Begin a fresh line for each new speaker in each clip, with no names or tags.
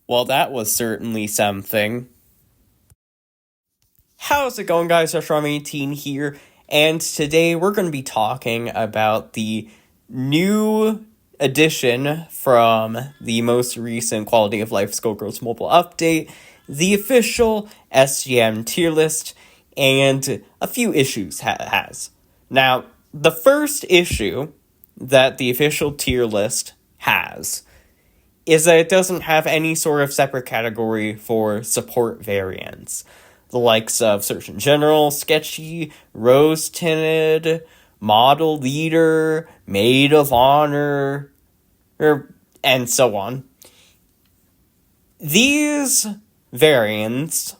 Well, that was certainly something. How's it going, guys? Rushrom18 here, and today we're going to be talking about the new addition from the most recent Quality of Life Skullgirls mobile update, the official SGM tier list, and a few issues has. Now, the first issue that the official tier list has is that it doesn't have any sort of separate category for support variants. The likes of Surgeon General, Sketchy, Rose Tinted, Model Leader, Maid of Honor, and so on. These variants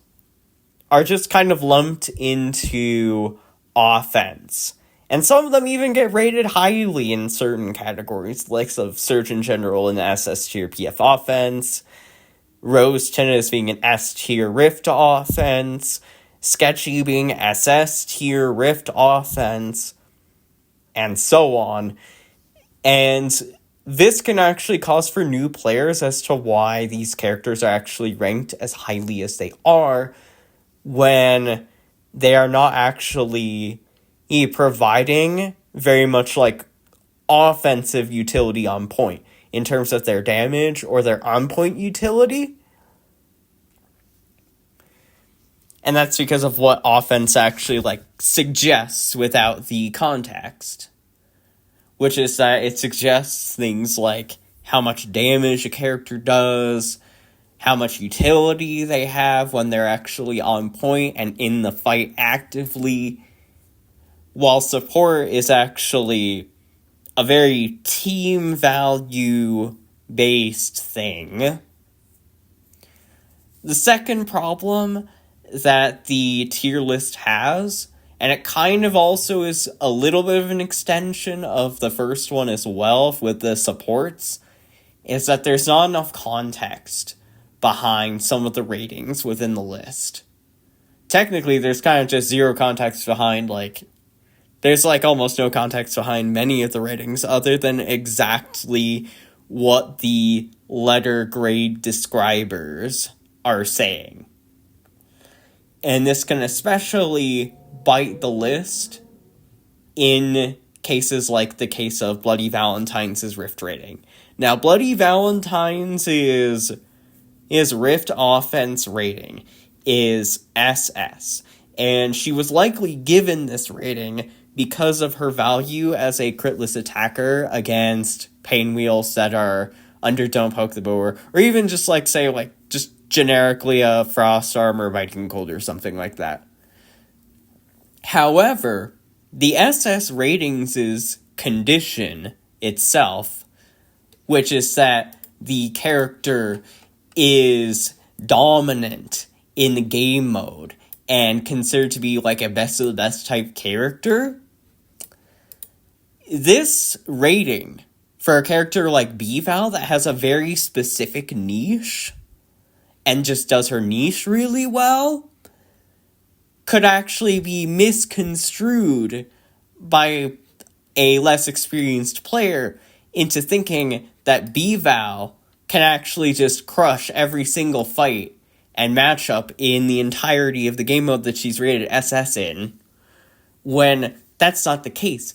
are just kind of lumped into offense. And some of them even get rated highly in certain categories, like of Surgeon General in SS tier PF offense, Rose Tinted being an S tier Rift offense, Sketchy being SS tier Rift offense, and so on. And this can actually cause for new players as to why these characters are actually ranked as highly as they are when they are not actually providing very much like offensive utility on point in terms of their damage or their on point utility. And that's because of what offense actually like suggests without the context, which is that it suggests things like how much damage a character does, how much utility they have when they're actually on point and in the fight actively, while support is actually a very team value based thing. The second problem that the tier list has, and it kind of also is a little bit of an extension of the first one as well with the supports, is that there's not enough context behind some of the ratings within the list. Technically, there's kind of just zero context behind, there's almost no context behind many of the ratings other than exactly what the letter grade describers are saying. And this can especially bite the list in cases like the case of Bloody Valentine's Rift rating. Now, Bloody Valentine's is Rift offense rating is SS, and she was likely given this rating because of her value as a critless attacker against Painwheels that are under Don't Poke the Boar, or even just just generically a Frost Armor Viking Cold or something like that. However, the SS ratings' condition itself, which is that the character is dominant in the game mode and considered to be a best of the best type character, this rating for a character like B-Val that has a very specific niche and just does her niche really well could actually be misconstrued by a less experienced player into thinking that B-Val can actually just crush every single fight and matchup in the entirety of the game mode that she's rated SS in, when that's not the case.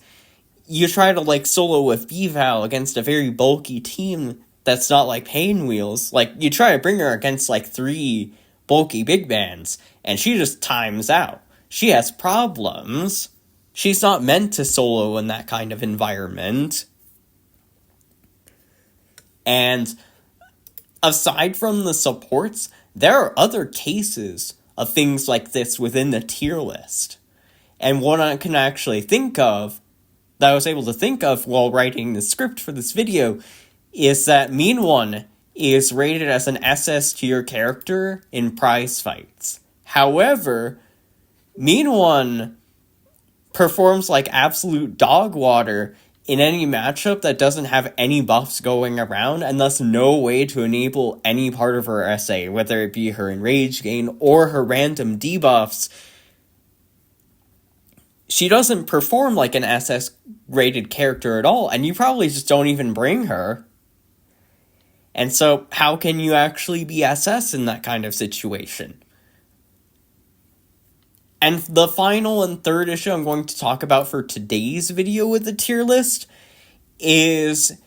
You try to solo with B-Val against a very bulky team that's not like Painwheels. You try to bring her against 3 bulky big bands, and she just times out. She has problems. She's not meant to solo in that kind of environment. And aside from the supports, there are other cases of things like this within the tier list. And what I can actually think of, that I was able to think of while writing the script for this video, is that Mean One is rated as an SS tier character in prize fights. However, Mean One performs like absolute dog water in any matchup that doesn't have any buffs going around, and thus no way to enable any part of her SA, whether it be her enrage gain or her random debuffs. She doesn't perform like an SS rated character at all, and you probably just don't even bring her. And so how can you actually be SS in that kind of situation? And the final and third issue I'm going to talk about for today's video with the tier list is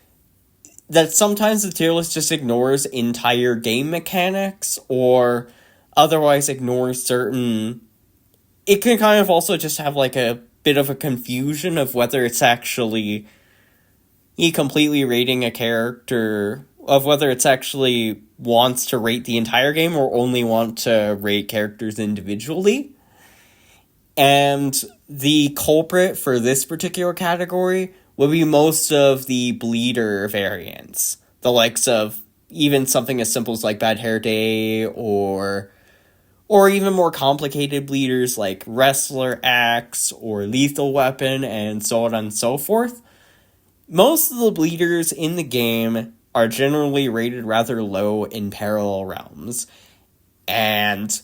that sometimes the tier list just ignores entire game mechanics or otherwise ignores certain... It can kind of also just have like a bit of a confusion of whether it's actually completely rating a character, of whether it's actually wants to rate the entire game or only want to rate characters individually. And the culprit for this particular category would be most of the bleeder variants. The likes of even something as simple as like Bad Hair Day or even more complicated bleeders like Wrestler Axe or Lethal Weapon and so on and so forth. Most of the bleeders in the game are generally rated rather low in Parallel Realms. And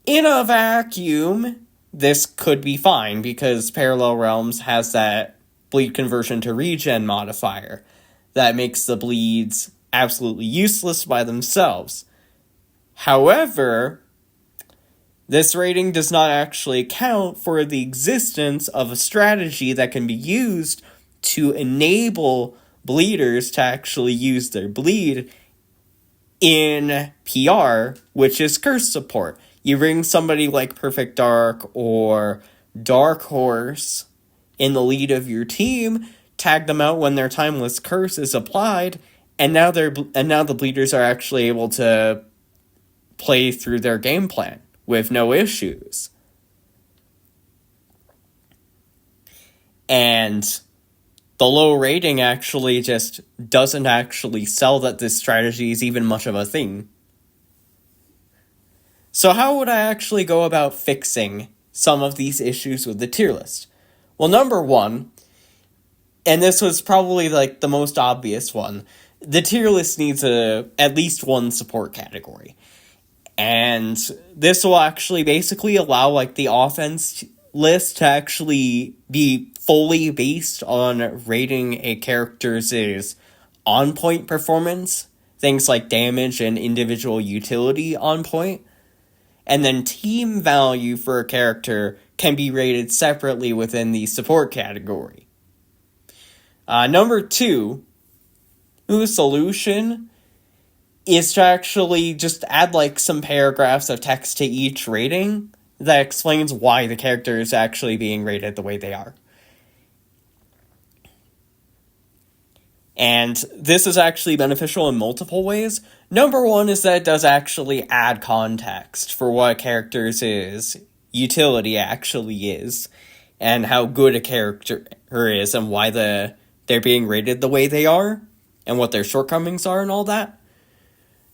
in a vacuum, this could be fine because Parallel Realms has that bleed conversion to regen modifier that makes the bleeds absolutely useless by themselves. However, this rating does not actually account for the existence of a strategy that can be used to enable bleeders to actually use their bleed in PR, which is curse support. You bring somebody like Perfect Dark or Dark Horse in the lead of your team, tag them out when their Timeless Curse is applied, and now the bleeders are actually able to play through their game plan with no issues. And the low rating actually just doesn't actually sell that this strategy is even much of a thing. So how would I actually go about fixing some of these issues with the tier list? Well, number one, and this was probably like the most obvious one, the tier list needs at least one support category. And this will actually basically allow like the offense list to actually be fully based on rating a character's on-point performance, things like damage and individual utility on point, and then team value for a character can be rated separately within the support category. Number two, whose solution is to actually just add like some paragraphs of text to each rating that explains why the character is actually being rated the way they are. And this is actually beneficial in multiple ways. Number one is that it does actually add context for what a character's utility actually is, and how good a character is, and why they're being rated the way they are, and what their shortcomings are and all that.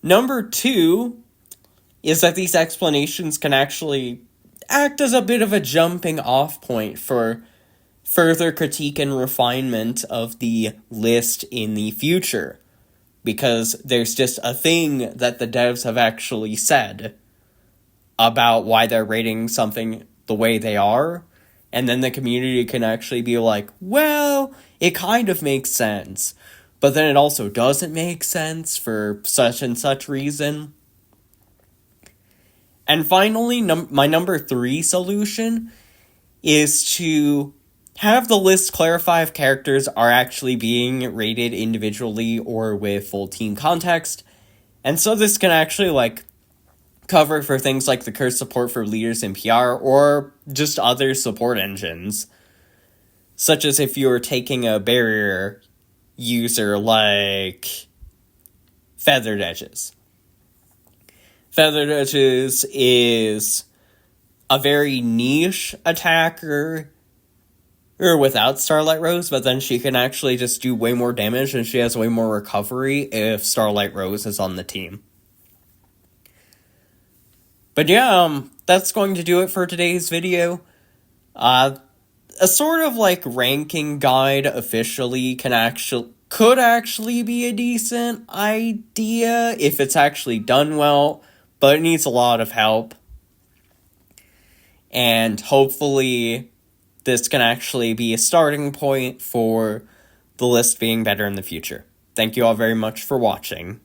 Number two is that these explanations can actually act as a bit of a jumping off point for further critique and refinement of the list in the future, because there's just a thing that the devs have actually said about why they're rating something the way they are, and then the community can actually be like, well, it kind of makes sense, but then it also doesn't make sense for such and such reason. And finally, my number three solution is to have the list clarify if characters are actually being rated individually or with full team context. And so this can actually like cover for things like the curse support for leaders in PR or just other support engines. Such as if you're taking a barrier user like Feathered Edges. Feathered Edges is a very niche attacker without Starlight Rose, but then she can actually just do way more damage and she has way more recovery if Starlight Rose is on the team. But yeah, that's going to do it for today's video. A sort of like ranking guide officially could actually be a decent idea if it's actually done well, but it needs a lot of help. And hopefully this can actually be a starting point for the list being better in the future. Thank you all very much for watching.